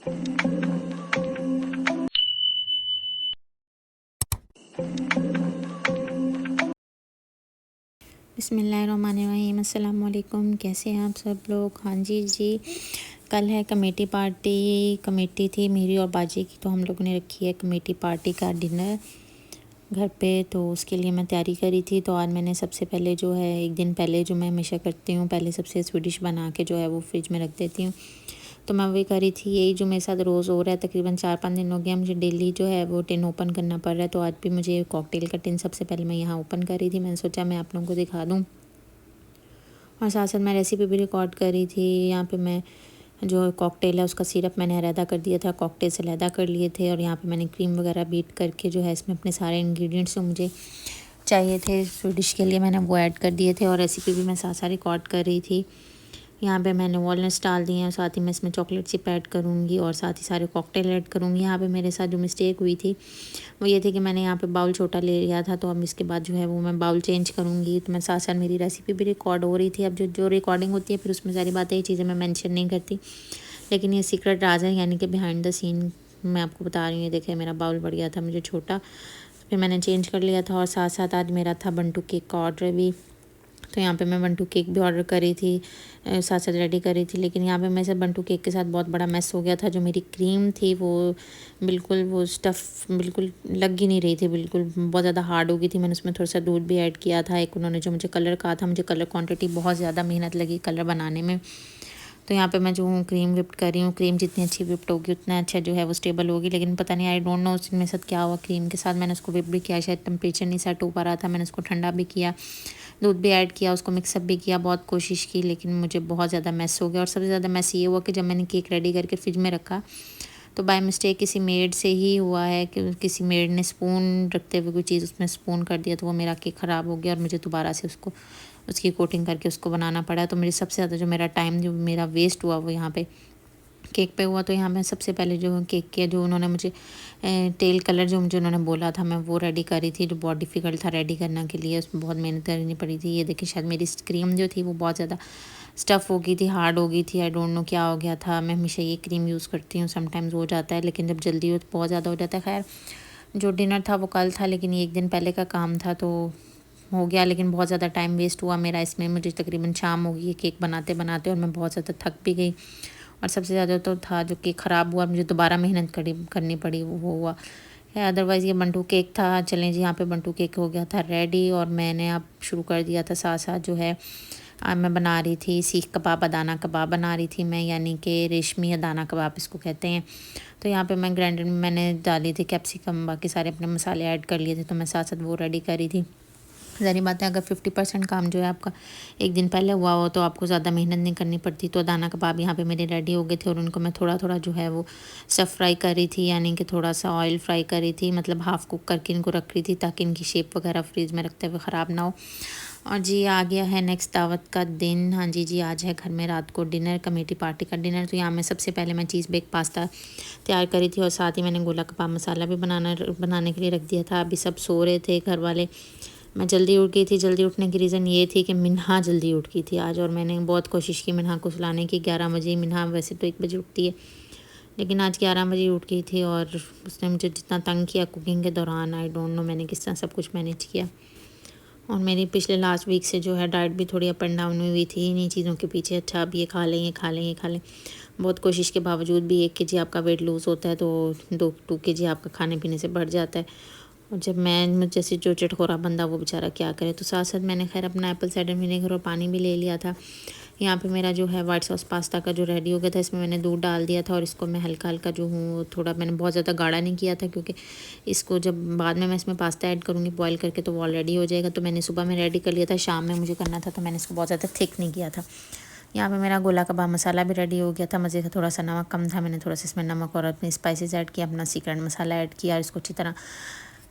बिस्मिल्लाहिर्रहमानिर्रहीम। अस्सलाम वालेकुम। कैसे हैं आप सब लोग? हाँ जी, कल है कमेटी पार्टी। कमेटी थी मेरी और बाजी की, तो हम लोगों ने रखी है कमेटी पार्टी का डिनर घर पे। तो उसके लिए मैं तैयारी करी थी। तो आज मैंने सबसे पहले जो है, एक दिन पहले जो मैं हमेशा करती हूँ, पहले सबसे स्वीडिश बना के जो है वो फ्रिज में रख देती हूँ। तो मैं वही करी थी। यही जो मेरे साथ रोज़ हो रहा है, तकरीबन 4-5 दिन हो गया मुझे डेली जो है वो टिन ओपन करना पड़ रहा है। तो आज भी मुझे कॉकटेल का टिन सबसे पहले मैं यहाँ ओपन करी थी। मैंने सोचा मैं आप लोगों को दिखा दूँ, और साथ साथ मैं रेसिपी भी रिकॉर्ड करी थी। यहाँ पे मैं जो कॉकटेल है उसका सिरप मैंने अलहदा कर दिया था, कॉकटेल से अलहदा कर लिए थे। और यहाँ पे मैंने क्रीम वगैरह बीट करके जो है इसमें अपने सारे इंग्रेडिएंट्स जो मुझे चाहिए थे स्वीडिश के लिए मैंने वो ऐड कर दिए थे। और रेसिपी भी मैं साथ साथ रिकॉर्ड कर रही थी। यहाँ पे मैंने वॉलनट्स डाल दिए हैं, साथ ही मैं इसमें चॉकलेट चिप ऐड करूँगी और साथ ही सारे कॉकटेल ऐड करूँगी। यहाँ पे मेरे साथ जो मिस्टेक हुई थी वो ये थी कि मैंने यहाँ पे बाउल छोटा ले लिया था। तो अब इसके बाद जो है वो मैं बाउल चेंज करूँगी। तो मैं साथ साथ मेरी रेसिपी भी रिकॉर्ड हो रही थी। अब जो रिकॉर्डिंग होती है फिर उसमें सारी बातें, ये चीज़ें मैं मेंशन नहीं करती, लेकिन ये सीक्रेट राज है, यानी कि बिहाइंड द सीन मैं आपको बता रही हूँ। ये देखें, मेरा बाउल बढ़ गया था मुझे छोटा, फिर मैंने चेंज कर लिया था। और साथ साथ आज मेरा था बंटू केक का ऑर्डर भी। तो यहाँ पे मैं बंटू केक भी ऑर्डर करी थी, साथ साथ रेडी करी थी। लेकिन यहाँ पे मेरे से बंटू केक के साथ बहुत बड़ा मैस हो गया था। जो मेरी क्रीम थी वो बिल्कुल, वो स्टफ़ बिल्कुल लग ही नहीं रही थी, बिल्कुल बहुत ज़्यादा हार्ड हो गई थी। मैंने उसमें थोड़ा सा दूध भी ऐड किया था। एक उन्होंने जो मुझे कलर कहा था, मुझे कलर क्वांटिटी बहुत ज़्यादा मेहनत लगी कलर बनाने में। तो यहाँ पे मैं जो हूँ क्रीम विप्ड कर रही हूँ। क्रीम जितनी अच्छी विप्ड होगी उतना अच्छा जो है वो स्टेबल होगी। लेकिन पता नहीं, आई डोंट नो उसमें साथ क्या हुआ क्रीम के साथ। मैंने उसको विप भी किया, शायद टेम्परेचर नहीं सेट हो पा रहा था। मैंने उसको ठंडा भी किया, दूध भी ऐड किया, उसको मिक्सअप भी किया, बहुत कोशिश की, लेकिन मुझे बहुत ज़्यादा मैस हो गया। और सबसे ज़्यादा मैस ये हुआ कि जब मैंने केक रेडी करके फ्रिज में रखा तो बाय मिस्टेक किसी मेड से ही हुआ है कि किसी मेड ने स्पून रखते हुए कोई चीज़ उसमें स्पून कर दिया, तो वो मेरा केक ख़राब हो गया और मुझे दोबारा से उसको उसकी कोटिंग करके उसको बनाना पड़ा। तो मेरी सबसे ज़्यादा जो मेरा टाइम जो मेरा वेस्ट हुआ वो यहाँ पे केक पे हुआ। तो यहाँ मैं सबसे पहले जो केक के जो उन्होंने मुझे टेल कलर जो मुझे उन्होंने बोला था मैं वो रेडी करी थी, जो बहुत डिफ़िकल्ट था रेडी करने के लिए, उसमें बहुत मेहनत करनी पड़ी थी। ये देखिए, शायद मेरी क्रीम जो थी वो बहुत ज़्यादा स्टफ़ हो गई थी, हार्ड हो गई थी, आई डोंट नो क्या हो गया था। मैं हमेशा ये क्रीम यूज़ करती हूँ, समटाइम्स हो जाता है, लेकिन जब जल्दी हो तो बहुत ज़्यादा हो जाता है। खैर, जो डिनर था वो कल था, लेकिन ये एक दिन पहले का काम था तो हो गया। लेकिन बहुत ज़्यादा टाइम वेस्ट हुआ मेरा इसमें। मुझे तकरीबन शाम हो गई केक बनाते बनाते और मैं बहुत ज़्यादा थक भी गई। और सबसे ज़्यादा तो था जो केक ख़राब हुआ, मुझे दोबारा मेहनत करनी पड़ी, वो हुआ है। अदरवाइज़ ये बंटू केक था। चलें जी, यहाँ पे बंटू केक हो गया था रेडी और मैंने अब शुरू कर दिया था। साथ साथ जो है मैं बना रही थी सीख कबाब, अदाना कबाब बना रही थी मैं, यानी कि रेशमी अदाना कबाब इसको कहते हैं। तो यहाँ पे मैं ग्राइंडर में मैंने डाली थी कैप्सिकम, बाकी सारे अपने मसाले ऐड कर लिए थे। तो मैं साथ साथ वो रेडी करी थी। ज़ाहिर बात है, अगर 50% काम जो है आपका एक दिन पहले हुआ हो तो आपको ज़्यादा मेहनत नहीं करनी पड़ती। तो दाना कबाब यहाँ पे मेरे रेडी हो गए थे और उनको मैं थोड़ा थोड़ा जो है वो स्टफ़ फ्राई कर रही थी, यानी कि थोड़ा सा ऑयल फ्राई कर रही थी, मतलब हाफ़ कुक करके इनको रख रही थी ताकि इनकी शेप वगैरह फ्रीज में रखते हुए ख़राब ना हो। और जी, आ गया है नेक्स्ट दावत का दिन। हाँ जी, आज है घर में रात को डिनर, कमेटी पार्टी का डिनर। तो यहाँ मैं सबसे पहले मैं चीज़ बेक पास्ता तैयार करी थी और साथ ही मैंने गोला कबाब मसाला भी बनाने के लिए रख दिया था। अभी सब सो रहे थे घर वाले, मैं जल्दी उठ गई थी। जल्दी उठने की रीज़न ये थी कि मिन्हा जल्दी उठ गई थी आज, और मैंने बहुत कोशिश की मिन्हा को सुलाने की। 11 बजे, मिन्हा वैसे तो 1 बजे उठती है, लेकिन आज 11 बजे उठ गई थी। और उसने मुझे जितना तंग किया कुकिंग के दौरान, आई डोंट नो मैंने किस तरह सब कुछ मैनेज किया। और मेरी पिछले लास्ट वीक से जो है डाइट भी थोड़ी अप एंड डाउन हुई थी इन्हीं चीज़ों के पीछे। अच्छा, अब ये खा लें, ये खा लें, ये खा लें। बहुत कोशिश के बावजूद भी 1 केजी आपका वेट लूज़ होता है तो 2 केजी आपका खाने पीने से बढ़ जाता है। और जब मैं जैसे जो चिटखोरा बंदा वो बेचारा क्या करे। तो साथ साथ मैंने खैर अपना एप्पल साइडर विनेगर और पानी भी ले लिया था। यहाँ पे मेरा जो है वाइट सॉस पास्ता का जो रेडी हो गया था, इसमें मैंने दूध डाल दिया था और इसको मैं हल्का हल्का जो हूँ थोड़ा, मैंने बहुत ज़्यादा गाढ़ा नहीं किया था क्योंकि इसको जब बाद में मैं इसमें पास्ता ऐड करूँगी बॉईल करके तो वो ऑलरेडी हो जाएगा। तो मैंने सुबह में रेडी कर लिया था, शाम में मुझे करना था, तो मैंने इसको बहुत ज़्यादा थिक नहीं किया था। यहाँ पे मेरा गोला कबाब मसाला भी रेडी हो गया था। मज़े का थोड़ा सा नमक कम था, मैंने थोड़ा सा इसमें नमक और अपने स्पाइसेस ऐड किया, अपना सीक्रेट मसाला ऐड किया और इसको अच्छी तरह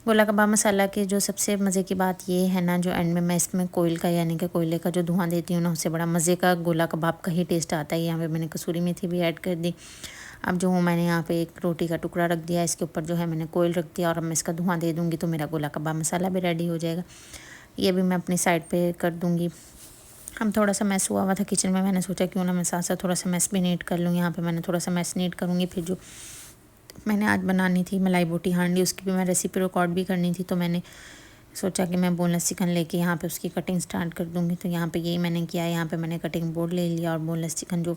गोला कबाब मसाला के जो सबसे मज़े की बात ये है ना, जो एंड में मैं इसमें कोयल का यानी कि कोयले का जो धुआं देती हूँ ना, उससे बड़ा मज़े का गोला कबाब का ही टेस्ट आता है। यहाँ पे मैंने कसूरी मेथी भी ऐड कर दी। अब जो हूँ मैंने यहाँ पे एक रोटी का टुकड़ा रख दिया, इसके ऊपर जो है मैंने कोयल रख दिया और अब मैं इसका धुआं दे दूँगी तो मेरा गोला कबाब मसाला भी रेडी हो जाएगा। ये भी मैं अपनी साइड पर कर दूँगी। हम थोड़ा सा मैस हुआ था किचन में, मैंने सोचा क्यों ना मैं साथ साथ थोड़ा सा मैस भी नीट कर लूँ। यहाँ पे मैंने थोड़ा सा मैस नीट करूँगी। फिर जो मैंने आज बनानी थी मलाई बोटी हांडी, उसकी भी मैं रेसिपी रिकॉर्ड भी करनी थी, तो मैंने सोचा कि मैं बोनलेस चिकन लेके यहाँ पे उसकी कटिंग स्टार्ट कर दूँगी। तो यहाँ पे यही मैंने किया। यहाँ पे मैंने कटिंग बोर्ड ले लिया और बोनलेस चिकन जो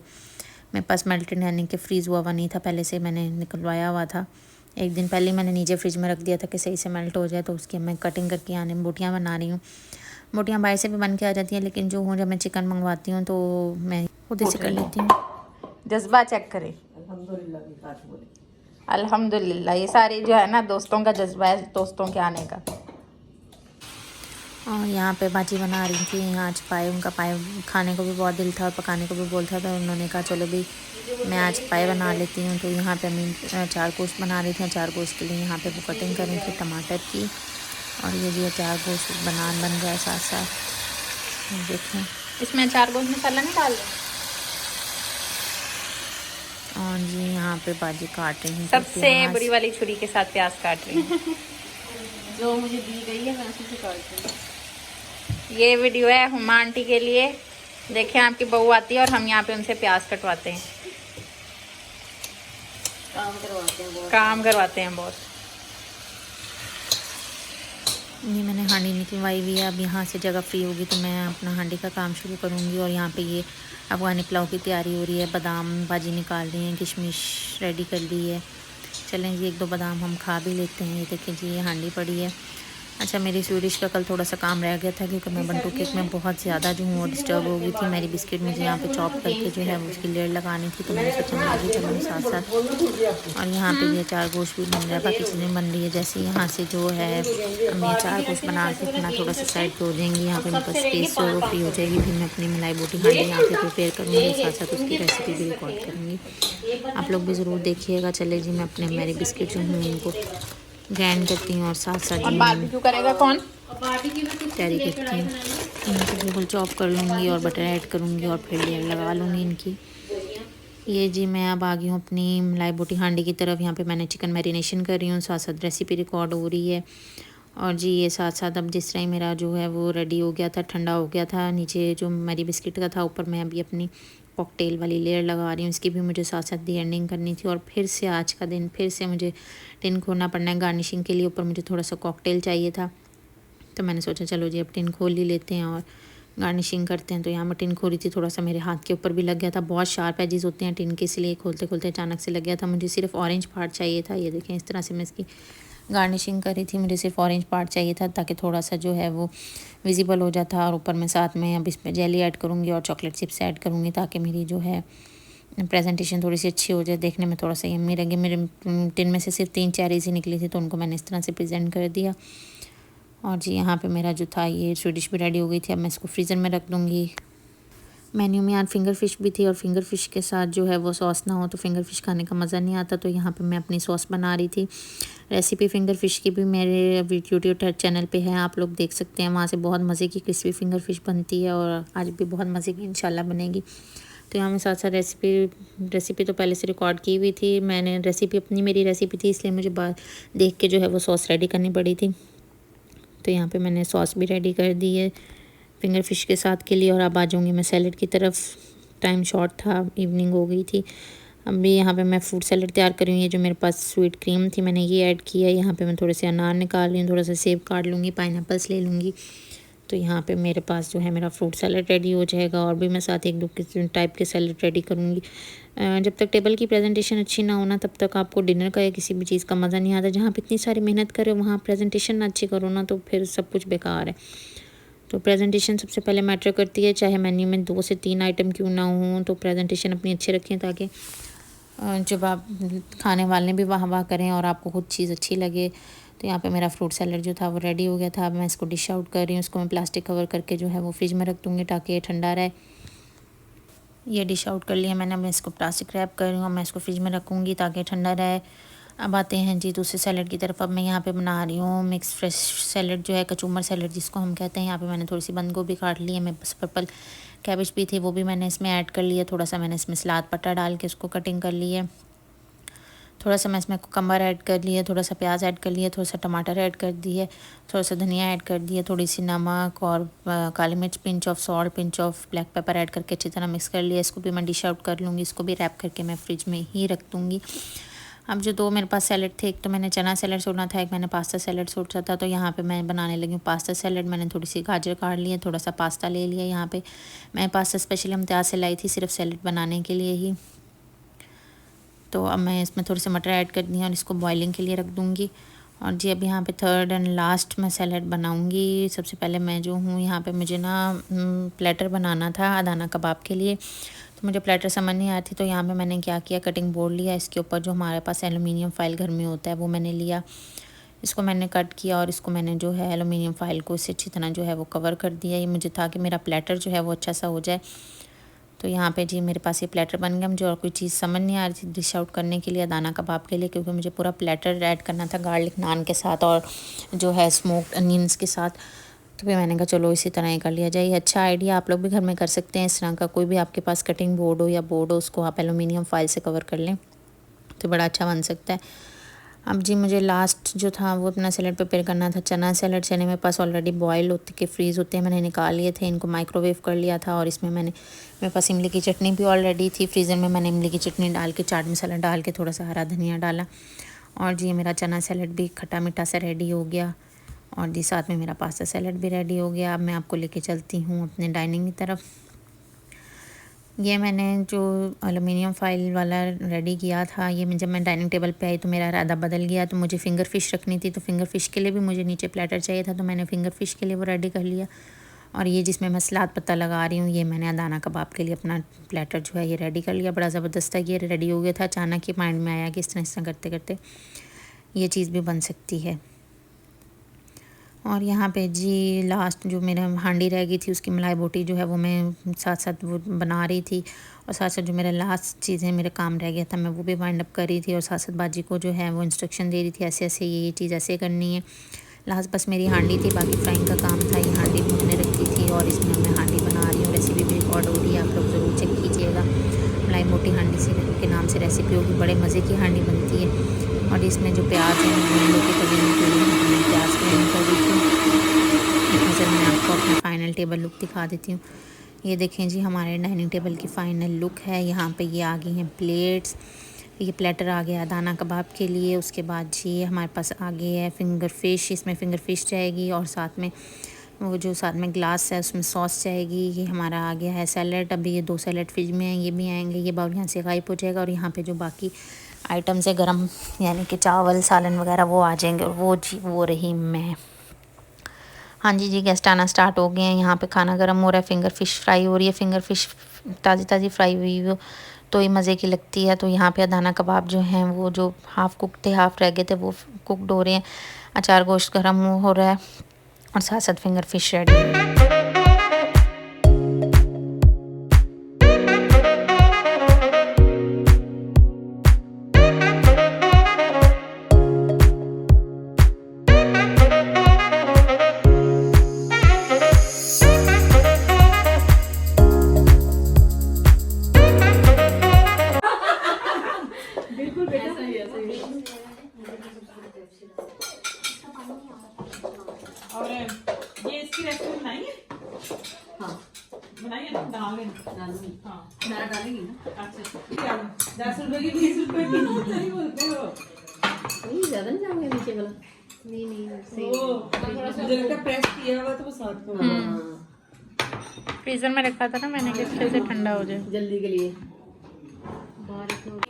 मेरे पास मेल्टेड यानी कि फ्रीज़ हुआ नहीं था, पहले से मैंने निकलवाया हुआ था। एक दिन पहले मैंने नीचे फ्रिज में रख दिया था कि सही से मेल्ट हो जाए। तो उसकी मैं कटिंग करके यहाँ बोटियाँ बना रही हूँ। बोटियाँ बाहर से भी बन के आ जाती हैं, लेकिन जो हूँ जब मैं चिकन मंगवाती हूँ तो मैं खुद से कर लेती हूँ। जज्बा चेक करें। अल्हम्दुलिल्लाह, ये सारी जो है ना दोस्तों का जज्बा है, दोस्तों के आने का। और यहाँ पे बाजी बना रही थी आज पाए। उनका पाए खाने को भी बहुत दिल था और पकाने को भी बोल था, तो उन्होंने कहा चलो भी मैं आज पाए बना लेती हूँ। तो यहाँ पे मैं 4 गोश्त बना रही थी। 4 गोश्त के लिए यहाँ पे वो कटिंग कर रही थी टमाटर की। और ये भी 4 गोश्त बन रहा है साथ साथ। देखें इसमें 4 गोश्त मसाला नहीं डाल रहे। और जी यहाँ पे बाजी काट रही हैं सबसे बड़ी वाली छुरी के साथ प्याज काट रही हैं। जो मुझे दी गई है मैं उसी से काटती हूँ। ये वीडियो है हुमा आंटी के लिए। देखें आपकी बहू आती है और हम यहाँ पे उनसे प्याज कटवाते हैं, काम करवाते हैं बहुत। ये मैंने हांडी निकलवाई हुई है। अब यहाँ से जगह फ्री होगी तो मैं अपना हांडी का काम शुरू करूँगी। और यहाँ पे ये अफगानी पुलाव की तैयारी हो रही है। बादाम बाजी निकाल रही हैं, किशमिश रेडी कर ली है। चलें जी 1-2 बादाम हम खा भी लेते हैं। ये देखिए जी ये हांडी पड़ी है। अच्छा मेरी स्वीडिश का कल थोड़ा सा काम रह गया था, क्योंकि मैं बंटू केक में बहुत ज़्यादा जो हूँ डिस्टर्ब हो गई थी। मेरी बिस्किट मुझे यहाँ पे चॉप करके जो है उसकी लेयर लगानी थी, तो मैंने सोचा मैं भी चलूँ साथ साथ। और यहाँ पे ये 4 गोश्त भी बन रहा है, बाकी चीज़ें बन रही है। जैसे यहाँ से जो है हम ये 4 गोश्त बना के अपना थोड़ा सा साइड पे हो जाएंगी। यहाँ पे मेरे पास स्पेस जो फ्री हो जाएगी। फिर मैं अपनी मलाई बोटी हांडी यहाँ पे प्रिपेयर करूँगी, साथ साथ उसकी रेसिपी भी रिकॉर्ड करूँगी। आप लोग भी ज़रूर देखिएगा। चले जी मैं अपने मेरी बिस्किट जो हूँ उनको ग्राइंड करती हूँ और साथ साथ बारबेक्यू करेगा कौन? तैयारी करती हूँ। इनको बिल्कुल चॉप कर लूँगी और बटर ऐड करूँगी और फिर लेयर लगा लूँगी इनकी। ये जी मैं अब आ गई हूँ अपनी मलाई बोटी हांडी की तरफ। यहाँ पे मैंने चिकन मैरिनेशन कर रही हूँ, साथ साथ रेसिपी रिकॉर्ड हो रही है। और जी ये साथ साथ अब जिस तरह मेरा जो है वो रेडी हो गया था, ठंडा हो गया था। नीचे जो मेरी बिस्किट का था, ऊपर मैं अभी अपनी कॉकटेल वाली लेयर लगा रही हूँ। इसकी भी मुझे साथ साथ दी एंडिंग करनी थी। और फिर से आज का दिन फिर से मुझे टिन खोलना पड़ना है गार्निशिंग के लिए। ऊपर मुझे थोड़ा सा कॉकटेल चाहिए था, तो मैंने सोचा चलो जी अब टिन खोल ही लेते हैं और गार्निशिंग करते हैं। तो यहाँ मैं टिन खोली थी, थोड़ा सा मेरे हाथ के ऊपर भी लग गया था। बहुत शार्प एजेस होते हैं टिन के, इसलिए खोलते खोलते अचानक से लग गया था। मुझे सिर्फ ऑरेंज पार्ट चाहिए था। ये देखें इस तरह से मैं इसकी गार्निशिंग करी थी। मुझे सिर्फ ऑरेंज पार्ट चाहिए था ताकि थोड़ा सा जो है वो विजिबल हो जाता। और ऊपर मैं साथ में अब इसमें जेली ऐड करूँगी और चॉकलेट चिप्स ऐड करूँगी, ताकि मेरी जो है प्रेजेंटेशन थोड़ी सी अच्छी हो जाए, देखने में थोड़ा सा यम्मी लगे। मेरे टिन में से सिर्फ 3 चेरीज़ ही निकली थी, तो उनको मैंने इस तरह से प्रेजेंट कर दिया। और जी यहाँ पे मेरा जो था ये स्वीडिश भी रेडी हो गई थी। अब मैं इसको फ्रीज़र में रख दूँगी। मेन्यू में आज फिंगर फ़िश भी थी, और फिंगर फ़िश के साथ जो है वो सॉस ना हो तो फिंगर फ़िश खाने का मज़ा नहीं आता। तो यहाँ पे मैं अपनी सॉस बना रही थी। रेसिपी फिंगर फ़िश की भी मेरे यूट्यूब चैनल पे है, आप लोग देख सकते हैं। वहाँ से बहुत मज़े की क्रिस्पी फिंगर फ़िश बनती है, और आज भी बहुत मज़े की इंशाल्लाह बनेगी। तो यहाँ में साथ साथ रेसिपी तो पहले से रिकॉर्ड की हुई थी। मैंने मेरी रेसिपी थी, इसलिए मुझे देख के जो है वो सॉस रेडी करनी पड़ी थी। तो यहाँ पे मैंने सॉस भी रेडी कर दी है फिंगर फ़िश के साथ के लिए। और अब आ जाऊँगी मैं सैलड की तरफ। टाइम शॉर्ट था, इवनिंग हो गई थी। अभी यहाँ पे मैं फ्रूट सैलड तैयार कर रही हूँ। ये जो मेरे पास स्वीट क्रीम थी मैंने ये ऐड किया है। यहाँ पे मैं थोड़े से अनार निकाल रही हूँ, थोड़ा सा सेब काट लूँगी, पाइनएप्पल्स ले लूँगी। तो यहाँ पे मेरे पास जो है मेरा फ्रूट सैलड रेडी हो जाएगा। और भी मैं साथ 1-2 टाइप के सैलड रेडी करूँगी। जब तक टेबल की प्रेजेंटेशन अच्छी ना हो ना, तब तक आपको डिनर का या किसी भी चीज़ का मज़ा नहीं आता। जहाँ पे इतनी सारी मेहनत करो वहाँ प्रेजेंटेशन ना अच्छी करो ना, तो फिर सब कुछ बेकार है। तो प्रेजेंटेशन सबसे पहले मैटर करती है, चाहे मेन्यू में 2 से 3 आइटम क्यों ना हों। तो प्रेजेंटेशन अपनी अच्छी रखें, ताकि जब आप खाने वाले भी वाह वाह करें और आपको खुद चीज़ अच्छी लगे। तो यहाँ पे मेरा फ्रूट सैलड जो था वो रेडी हो गया था। अब मैं इसको डिश आउट कर रही हूँ। इसको मैं प्लास्टिक कवर करके जो है वो फ्रिज में रख दूँगी, ताकि ये ठंडा रहे। ये डिश आउट कर लिया मैंने। अब मैं इसको प्लास्टिक रैप कर रही हूँ, मैं इसको फ्रिज में रखूँगी ताकि ठंडा रहे। अब आते हैं जी दूसरे सैलड की तरफ। अब मैं यहाँ पे बना रही हूँ मिक्स फ्रेश सैलड, जो है कचूमर सैलड जिसको हम कहते हैं। यहाँ पे मैंने थोड़ी सी बंद गोभी काट ली है। मैं बस पर्पल कैबेज भी थी, वो भी मैंने इसमें ऐड कर लिया। थोड़ा सा मैंने इसमें सलाद पत्ता डाल के उसको कटिंग कर ली है। थोड़ा सा मैं इसमें कुकम्बर ऐड कर लिया, थोड़ा सा प्याज ऐड कर लिया, थोड़ा सा टमाटर ऐड कर दिए, थोड़ा सा धनिया ऐड कर दिया, थोड़ी सी नमक और काली मिर्च, pinch of salt, pinch of black pepper add करके अच्छी तरह मिक्स कर लिया। इसको भी मैं डिश आउट कर लूँगी, इसको भी रैप करके मैं फ्रिज में ही रख दूँगी। अब जो दो मेरे पास सैलड थे, एक तो मैंने चना सैलड सोचना था, एक मैंने पास्ता सैलड सोचा था, तो यहाँ पे मैं बनाने लगी हूँ पास्ता सैलड। मैंने थोड़ी सी गाजर काट ली है, थोड़ा सा पास्ता ले लिया। यहाँ पे मैं पास्ता स्पेशली इम्तियाज़ से लाई थी सिर्फ सैलड बनाने के लिए ही। तो अब मैं इसमें थोड़े से मटर ऐड कर दी और इसको बॉइलिंग के लिए रख दूँगी। और जी अब यहाँ पे थर्ड एंड लास्ट मैं सैलड बनाऊँगी। सबसे पहले मैं जो हूँ यहाँ पे मुझे ना प्लेटर बनाना था अदाना कबाब के लिए, तो मुझे प्लेटर समझ नहीं आती। तो यहाँ पे मैंने क्या किया, कटिंग बोर्ड लिया, इसके ऊपर जो हमारे पास एलुमिनियम फ़ाइल घर में होता है वो मैंने लिया। इसको मैंने कट किया और इसको मैंने जो है एलुमिनियम फ़ाइल को इससे अच्छी तरह जो है वो कवर कर दिया। ये मुझे था कि मेरा प्लेटर जो है वो अच्छा सा हो जाए। तो यहाँ पे जी मेरे पास ये प्लेटर बन गया। मुझे और कोई चीज़ समझ नहीं आ रही थी डिश आउट करने के लिए अदाना कबाब के लिए, क्योंकि मुझे पूरा प्लेटर ऐड करना था गार्लिक नान के साथ और जो है स्मोक्ड अनियंस के साथ। तो फिर मैंने कहा चलो इसी तरह ही कर लिया जाए। ये अच्छा आइडिया, आप लोग भी घर में कर सकते हैं इस तरह का। कोई भी आपके पास कटिंग बोर्ड हो या बोर्ड हो, उसको आप एलुमिनियम फ़ाइल से कवर कर लें तो बड़ा अच्छा बन सकता है। अब जी मुझे लास्ट जो था वो अपना सैलड प्रिपेयर करना था। चना सैलड, चने मेरे पास ऑलरेडी बॉयल होते के फ्रीज़ होते हैं, मैंने निकाल लिए थे, इनको माइक्रोवेव कर लिया था। और इसमें मेरे पास इमली की चटनी भी ऑलरेडी थी फ्रीज़र में। मैंने इमली की चटनी डाल के, चाट मसाला डाल के, थोड़ा सा हरा धनिया डाला। और जी मेरा चना सैलड भी खट्टा मीठा सा रेडी हो गया। और जी साथ में मेरा पास्ता सैलड भी रेडी हो गया। अब मैं आपको लेके चलती हूँ अपने डाइनिंग की तरफ। ये मैंने जो एलुमिनियम फ़ाइल वाला रेडी किया था, ये जब मैं डाइनिंग टेबल पे आई तो मेरा इरादा बदल गया। तो मुझे फ़िंगर फ़िश रखनी थी, तो फ़िंगर फ़िश के लिए भी मुझे नीचे प्लेटर चाहिए था, तो मैंने फ़िंगर फ़िश के लिए वो रेडी कर लिया। और ये जिसमें मैं सलाद पत्ता लगा रही हूँ, ये मैंने अदाना कबाब के लिए अपना प्लेटर जो है ये रेडी कर लिया। बड़ा ज़बरदस्त है, ये रेडी हो गया था। अचानक ही माइंड में आया कि इस तरह करते करते ये चीज़ भी बन सकती है। और यहाँ पे जी लास्ट जो मेरा हांडी रह गई थी, उसकी मलाई बोटी जो है वो मैं साथ साथ वो बना रही थी। और साथ साथ जो मेरा लास्ट चीज़ें मेरे काम रह गया था, मैं वो भी वाइंड अप कर रही थी। और साथ साथ बाजी को जो है वो इंस्ट्रक्शन दे रही थी, ऐसे ऐसे ये चीज़ ऐसे करनी है। लास्ट बस मेरी हांडी थी, बाकी फ्राइंग का काम था। ये हांडी भूनने रखी थी और इसमें मैं हांडी बना रही हूँ। रेसिपी भी रिकॉर्ड हो रही है, आप लोग ज़रूर चेक कीजिएगा। मलाई मोटी हांडी से के नाम से रेसिपी होगी, बड़े मज़े की हांडी बनती है। और इसमें जो प्याज है वो के तलीने के लिए मैंने प्याज ग्राइंड कर दी थी। एक नज़र मैं आपको अपना फ़ाइनल टेबल लुक दिखा देती हूँ। ये देखें जी हमारे डाइनिंग टेबल की फ़ाइनल लुक है। यहाँ पे ये आ गई हैं प्लेट्स, ये प्लेटर आ गया अदाना कबाब के लिए। उसके बाद जी हमारे पास आ गई है फ़िंगर फ़िश, इसमें फ़िंगर फ़िश जाएगी। और साथ में वो जो साथ में ग्लास है उसमें सॉस जाएगी। ये हमारा आ गया है सैलड। अभी ये 2 सैलड फ्रिज में हैं, ये भी आएंगे। ये बाउल यहाँ से गायब हो जाएगा और यहाँ पे जो बाकी आइटम्स है गरम, यानी कि चावल सालन वगैरह, वो आ जाएंगे। और वो रही मैं। हाँ जी गेस्ट आना स्टार्ट हो गए हैं। यहाँ पे खाना गर्म हो रहा है, फ़िंगर फ़िश फ्राई हो रही है। फ़िंगर फ़िश ताज़ी फ्राई हुई हो तो ही मज़े की लगती है। तो यहाँ पे अदाना कबाब जो हैं वो जो हाफ़ कुक थे, हाफ़ रह गए थे, वो कुकड हो रहे हैं। अचार गोश्त गर्म हो रहा है और साथ साथ फ़िंगर फ़िश रेडी। और ये इसकी रेसिपी बनाई है? हाँ बनाई है ना, दाल है। डालूंगी। हाँ मैं डालेंगी ना। अच्छा 10 रुपए की 20 रुपए की सही बोलते हो। नहीं ज़्यादा नहीं जाऊंगे नीचे वाला। नहीं सही। मुझे लगता है प्रेस किया हुआ तो वो साथ में फ्रीजर में रखा था ना मैंने, कि अच्छे से ठंडा हो जाए जल्दी के लिए।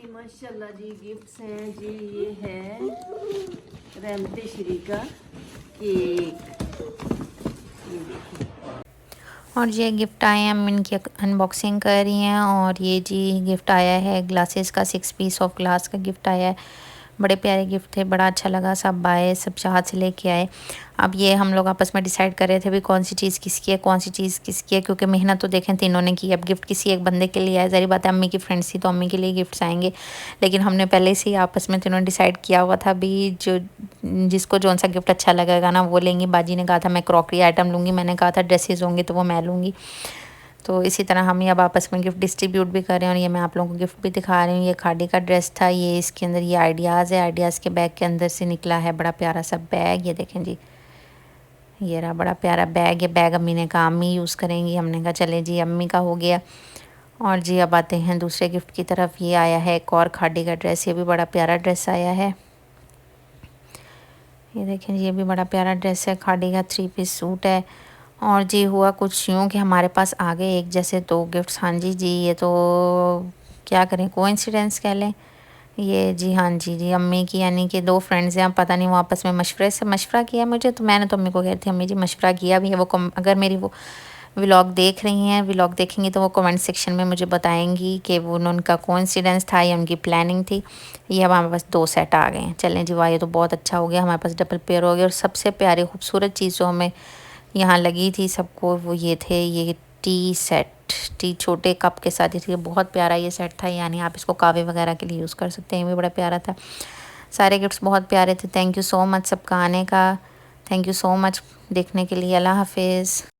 माशाल्लाह जी गिफ्ट्स हैं जी। ये है रहमते श्री का केक, ये देखिए। और ये गिफ्ट आए हैं, हम इनकी अनबॉक्सिंग कर रही हैं। और ये जी गिफ्ट आया है ग्लासेस का, 6 पीस ऑफ ग्लास का गिफ्ट आया है। बड़े प्यारे गिफ्ट थे, बड़ा अच्छा लगा। सब आए, सब चाहत से लेके आए। अब ये हम लोग आपस में डिसाइड कर रहे थे भी कौन सी चीज़ किसकी है, कौन सी चीज़ किसकी है, क्योंकि मेहनत तो देखें तीनों ने की। अब गिफ्ट किसी एक बंदे के लिए आए, ज़ाहिर बात है अम्मी की फ्रेंड्स थी तो अम्मी के लिए गिफ्ट्स आएंगे। लेकिन हमने पहले से ही आपस में तीनों डिसाइड किया हुआ था भी जो जिसको जौन सा गिफ्ट अच्छा लगेगा ना वो लेंगी। बाजी ने कहा था मैं क्रॉकरी आइटम लूँगी, मैंने कहा था ड्रेसेस होंगी तो वो मैं लूँगी। तो इसी तरह हम ये अब आपस में गिफ्ट डिस्ट्रीब्यूट भी कर रहे हैं। और ये मैं आप लोगों को गिफ्ट भी दिखा रही हूँ। ये खाड़ी का ड्रेस था, ये इसके अंदर ये आइडियाज़ है, आइडियाज़ के बैग के अंदर से निकला है बड़ा प्यारा सा बैग। ये देखें जी, ये रहा बड़ा प्यारा बैग। ये बैग अम्मी ने कहा अम्मी यूज़ करेंगी, हमने कहा चले जी अम्मी का हो गया। और जी अब आते हैं दूसरे गिफ्ट की तरफ। ये आया है एक और खाड़ी का ड्रेस, ये भी बड़ा प्यारा ड्रेस आया है। ये देखें जी, ये भी बड़ा प्यारा ड्रेस है, खाड़ी का 3 पीस सूट है। और जी हुआ कुछ यूँ कि हमारे पास आ गए एक जैसे 2 गिफ्ट्स। हाँ जी जी, ये तो क्या करें, कोइंसिडेंस कह लें ये जी। हाँ जी जी, अम्मी की यानी कि 2 फ्रेंड्स हैं, पता नहीं वो आपस में मशवरा किया मुझे, तो मैंने तो अम्मी को कहती थी अम्मी जी मशवरा किया भी है। वो अगर मेरी वो व्लॉग देख रही हैं, व्लॉग देखेंगी तो वो कमेंट सेक्शन में मुझे बताएंगी कि वो उनका कोइंसिडेंस था या उनकी प्लानिंग थी। ये अब हमारे पास 2 सेट आ गए हैं। चलें जी, वाह ये तो बहुत अच्छा हो गया, हमारे पास डबल पेयर हो गया। और सबसे प्यारी खूबसूरत चीज़ जो हमें यहाँ लगी थी सबको, वो ये थे ये टी सेट, टी छोटे कप के साथ ही थी। बहुत प्यारा ये सेट था, यानी आप इसको कावे वगैरह के लिए यूज़ कर सकते हैं। ये भी बड़ा प्यारा था, सारे गिफ्ट्स बहुत प्यारे थे। थैंक यू सो मच सबका आने का, थैंक यू सो मच देखने के लिए। अल्लाह हाफिज़।